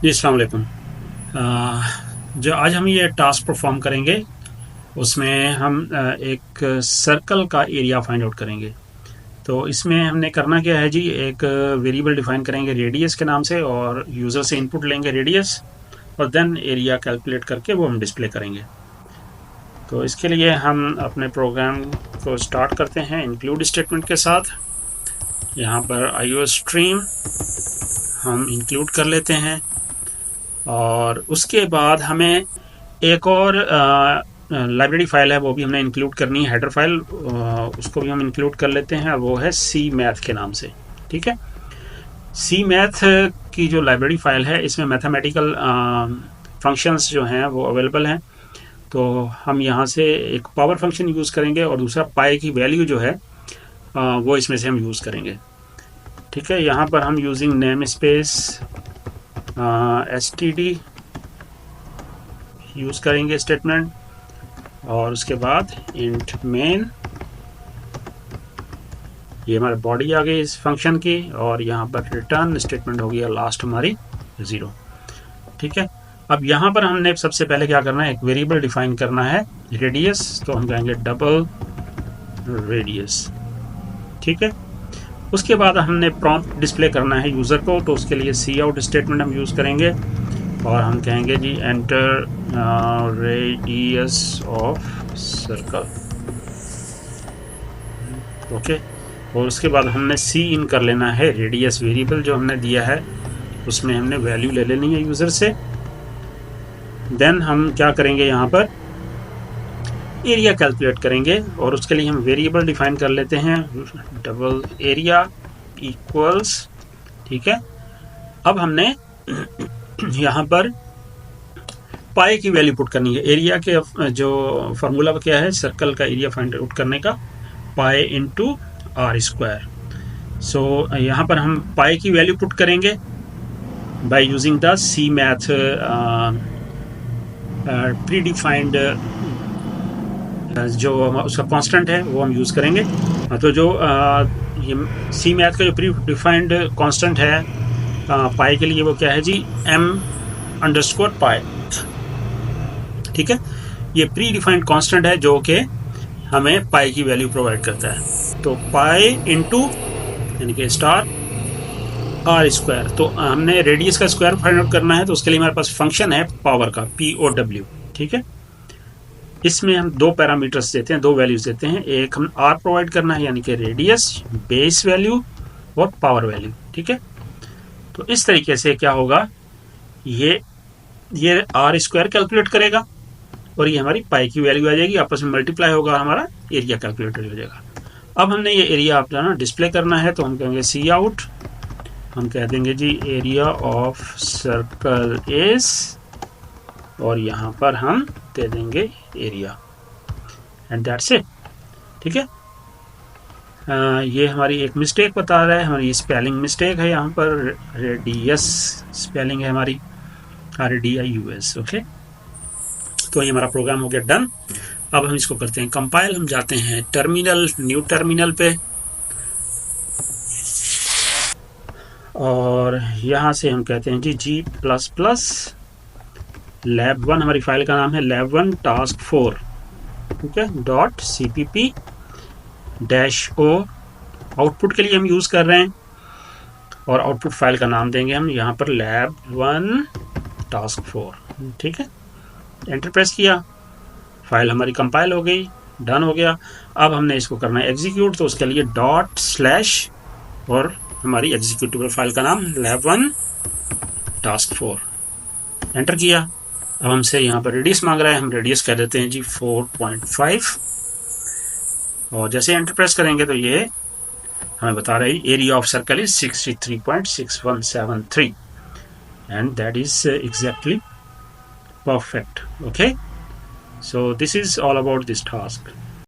जी अस्सलाम वालेकुम। जो आज हम ये टास्क परफॉर्म करेंगे उसमें हम एक सर्कल का एरिया फाइंड आउट करेंगे। तो इसमें हमने करना क्या है जी, एक वेरिएबल डिफाइन करेंगे रेडियस के नाम से और यूज़र से इनपुट लेंगे रेडियस और देन एरिया कैलकुलेट करके वो हम डिस्प्ले करेंगे। तो इसके लिए हम अपने प्रोग्राम को स्टार्ट करते हैं इंक्लूड स्टेटमेंट के साथ। यहाँ पर आईओ स्ट्रीम हम इंक्लूड कर लेते हैं और उसके बाद हमें एक और लाइब्रेरी फाइल है, वो भी हमने इंक्लूड करनी है, हेडर फाइल, उसको भी हम इंक्लूड कर लेते हैं। वो है सी मैथ के नाम से। ठीक है, सी मैथ की जो लाइब्रेरी फाइल है इसमें मैथमेटिकल फंक्शंस जो हैं वो अवेलेबल हैं। तो हम यहाँ से एक पावर फंक्शन यूज़ करेंगे और दूसरा पाई की वैल्यू जो है वो इसमें से हम यूज़ करेंगे। ठीक है, यहाँ पर हम using name space std use करेंगे स्टेटमेंट और उसके बाद इंट मेन, ये हमारी बॉडी आ गई इस फंक्शन की और यहाँ पर रिटर्न स्टेटमेंट हो गया लास्ट हमारी 0। ठीक है, अब यहाँ पर हमने सबसे पहले क्या करना है, एक वेरिएबल डिफाइन करना है रेडियस। तो हम कहेंगे डबल रेडियस। ठीक है, उसके बाद हमने प्रॉम्प्ट डिस्प्ले करना है यूज़र को, तो उसके लिए सी आउट स्टेटमेंट हम यूज़ करेंगे और हम कहेंगे जी enter radius of circle. Okay, और उसके बाद हमने सी इन कर लेना है रेडियस वेरिएबल जो हमने दिया है, उसमें हमने वैल्यू ले लेनी है यूज़र से। देन हम क्या करेंगे, यहाँ पर एरिया कैलकुलेट करेंगे और उसके लिए हम वेरिएबल डिफाइन कर लेते हैं डबल एरिया इक्वल्स। ठीक है, अब हमने यहाँ पर पाई की वैल्यू पुट करनी है। एरिया के जो फार्मूला क्या है सर्कल का एरिया फाइंड आउट करने का, pi into r square. So यहाँ पर हम पाई की वैल्यू पुट करेंगे by using the C math predefined जो उसका कांस्टेंट है वो हम यूज़ करेंगे। तो जो ये सी मैथ का जो प्री डिफाइंड कांस्टेंट है पाई के लिए वो क्या है जी, m _ पाई। ठीक है, ये प्री डिफाइंड कांस्टेंट है जो कि हमें पाई की वैल्यू प्रोवाइड करता है। तो पाई इंटू यानी कि स्टार आर स्क्वायर। तो हमने रेडियस का स्क्वायर फाइंड आउट करना है, तो उसके लिए हमारे पास फंक्शन है पावर का POW। ठीक है, इसमें हम दो पैरामीटर्स देते हैं, दो वैल्यूज देते हैं। एक हम आर प्रोवाइड करना है यानी कि रेडियस बेस वैल्यू और पावर वैल्यू। ठीक है, तो इस तरीके से क्या होगा, ये आर स्क्वायर कैलकुलेट करेगा और ये हमारी पाई की वैल्यू आ जाएगी, आपस में मल्टीप्लाई होगा और हमारा एरिया कैलकुलेट हो जाएगा। अब हमने ये एरिया अपना डिस्प्ले करना है, तो हम कहेंगे सी आउट, हम कह देंगे जी एरिया ऑफ सर्कल इज, और यहाँ पर हम दे देंगे एरिया एंड दैट्स इट। ठीक है, ये हमारी एक मिस्टेक बता रहा है, हमारी स्पेलिंग मिस्टेक है, यहाँ पर रेडियस स्पेलिंग है हमारी RDIUS। ओके, तो ये हमारा प्रोग्राम हो गया डन। अब हम इसको करते हैं कंपाइल। हम जाते हैं टर्मिनल, न्यू टर्मिनल पे और यहाँ से हम कहते हैं जी G++ lab1, हमारी फाइल का नाम है lab1 task4। ठीक है, .cpp -o आउटपुट के लिए हम यूज़ कर रहे हैं और आउटपुट फाइल का नाम देंगे हम यहाँ पर lab1 task4। ठीक है, एंटर प्रेस किया, फाइल हमारी कंपाइल हो गई, डन हो गया। अब हमने इसको करना है एग्जीक्यूट, तो उसके लिए ./ और हमारी एग्जीक्यूटेबल फाइल का नाम lab1 task4। एंटर किया, अब हमसे यहाँ पर रेडियस मांग रहा है, हम रेडियस कह देते हैं जी 4.5 और जैसे एंटर प्रेस करेंगे तो ये हमें बता रहा है area of circle is 63.6173 and that is exactly perfect. Okay, so this is all about this task.